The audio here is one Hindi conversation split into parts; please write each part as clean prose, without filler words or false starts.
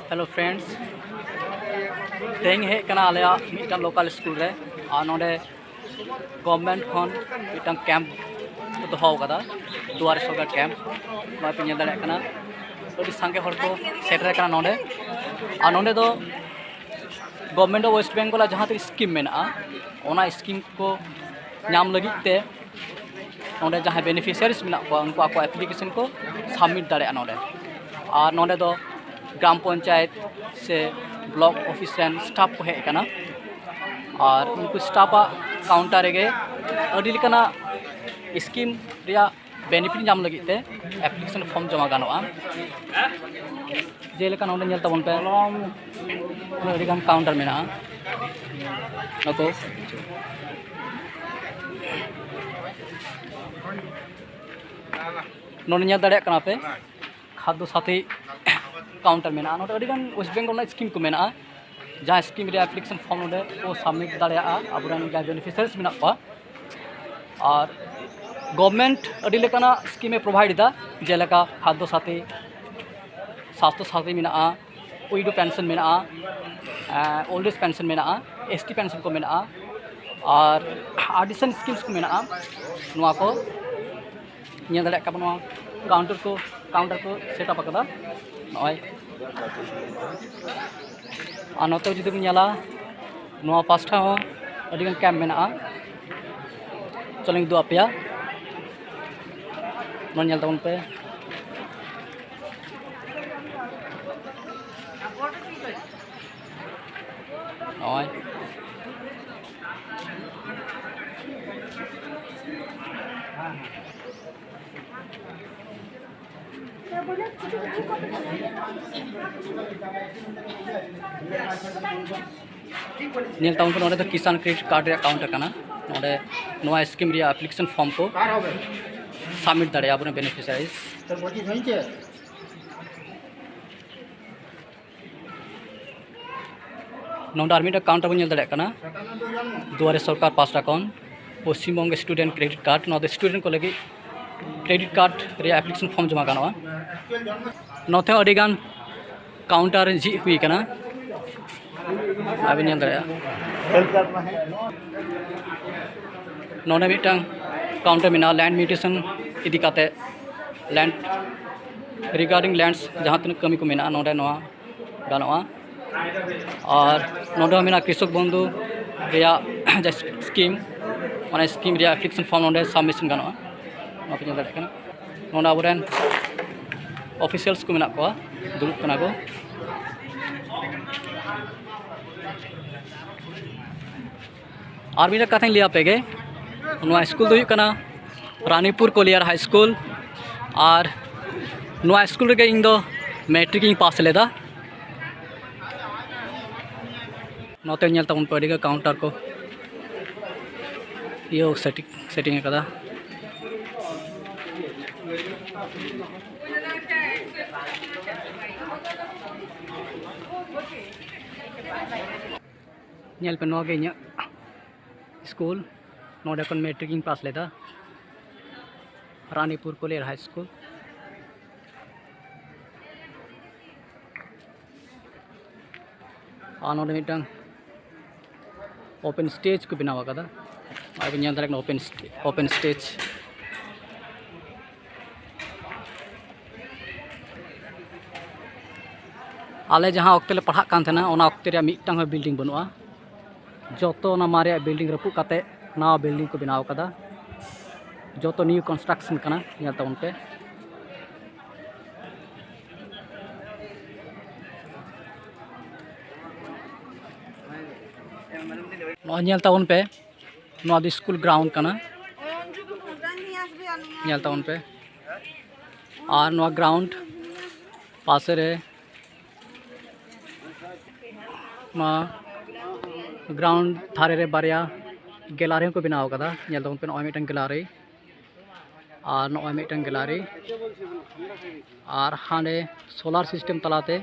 हेलो फ्रेंड्स तेज हेकना आलेया मिटन लोकल स्कूल रे और नोडे गवर्नमेंट खन मिटन कैंप को दोहो कदा दुआरे सरकार कैंप मा पे नेल दाड़े कना अभी संगे हर को सेटर कना नोडे और नोडे दो गवर्नमेंट ऑफ वेस्ट बेंगल जहाँ तक स्कीम मेना ओना स्कीम को नाम लगी ते नोडे जहाँ बेनिफिशियरीज मेना को उनको आको एप्लीकेशन को सबमिट दाड़े नोडे और नोडे दो ग्राम पंचायत से ब्लॉक ऑफिस रन स्टाफ को हेकना और उनको स्टाफ काउंटर रे अड़ी लेकना स्कीम रिया बेनिफिट नाम लगी ते एप्लीकेशन फॉर्म जमा गानोआ जेलेका नोडे नेल तबन पे अड़ी गान काउंटर मेना नको नोडे नेल दाड़े कना पे खाद्य साथी काउंटर मेना नोडे अड़ीगान वेस्ट बेंगल स्कीम को मेना जहाँ स्कीम रे एप्लीकेशन फॉर्म नोडे को सबमिट दाड़ेया आबुरान जहाँ बेनिफिशियरीज मेना को और गवर्नमेंट अड़ी लेकाना स्कीम प्रोवाइड दा जेलेका खाद्य साथी स्वास्थ्य साथी मेना उइडो पेंशन मेना ओल्ड एज पेंशन मेना एसटी पेंशन को मेना और एडिशन स्कीम्स को मेना नुआ को नेल दाड़ेया का बनो काउंटर को सेटअप कदा नय और नोते जुदी बन नेला नुआ पास्टा हो अड़ीगान कैम्प मेना चलो दो आपेया नोन नेल तबन पे नय नेल तबन पे नोडे तो किसान क्रेडिट कार्ड रे अकाउंट कना नोडे नोआ स्कीम रे एप्लीकेशन फॉर्म को सबमिट दाड़े आबुने बेनिफिशियरीज नोडे आर मिटा काउंटर बन नेल दाड़े कना दुआरे सरकार पास्टा कौन Paschim Banga student credit card नोदे student को लगी क्रेडिट कार्ड रे एप्लीकेशन फॉर्म जमा गानोआ नोते अड़ीगान काउंटर जी हुई कना अभी नेल दाड़ेया नोडे मिटन काउंटर मेना लैंड म्यूटेशन इदी काते लैंड रिगार्डिंग लैंड्स जहाँ तक कमी को मेना नोडे नोआ गानोआ और नोडे मेना कृषक बंधु रिया स्कीम माने स्कीम रिया एप्लीकेशन फॉर्म नोडे सबमिशन गानोआ नोपे नेल दाड़े कना नोडे आबुरेन ऑफिशियल्स को मेना को दुरुब कना को और मिला कथा लिया पेगे नोआ स्कूल दो कना रानीपुर कोलियर हाई स्कूल और नोआ स्कूल रे इन दो मैट्रिक इन पास लेदा नोते नेल तबन पड़ेगा काउंटर को ये सेटिंग कदा नेल पे नोगे इन स्कूल नोडे कन मैट्रिक इन पास लेदा रानीपुर कोलियर हाई स्कूल और नोडे मिटन ओपन स्टेज को बनावा कदा अब नेल दाड़े ओपन स्टेज आले जहाँ वक्त ले पढ़ा कान थेना ओना वक्त रे मिटन बिल्डिंग बनुआ जोतो ना मारे बिल्डिंग रपू काते नवा बिल्डिंग को बनाव कदा जोतो न्यू कंस्ट्रक्शन कना नेल तबन पे नोआ नेल तबन पे नोआ द स्कूल ग्राउंड कना नेल तबन पे और नोआ ग्राउंड पासे रे मा ग्राउंड थारे रे बारिया गैलारी को बनाव कदा नेल तबन पे नोआ मिटन गैलारी और नोआ मिटन गैलारी और हाने सोलार सिस्टम तलाते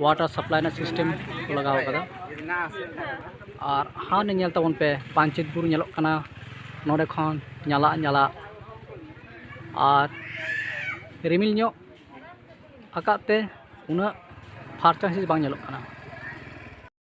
वाटर सप्लाई सिस्टम को लगाव कदा और हाँ नेल तबन पे पांचित बुरु नेलोग कना नोडे खन नाला और रिमिल ᱧᱚᱜ ᱟᱠᱟᱫ ᱛᱮ ᱩᱱᱟᱹᱜ ᱯᱷᱟᱨᱪᱟ ᱦᱤᱸᱥᱤᱫ ᱵᱟᱝ ᱧᱮᱞᱚᱜ ᱠᱟᱱᱟ।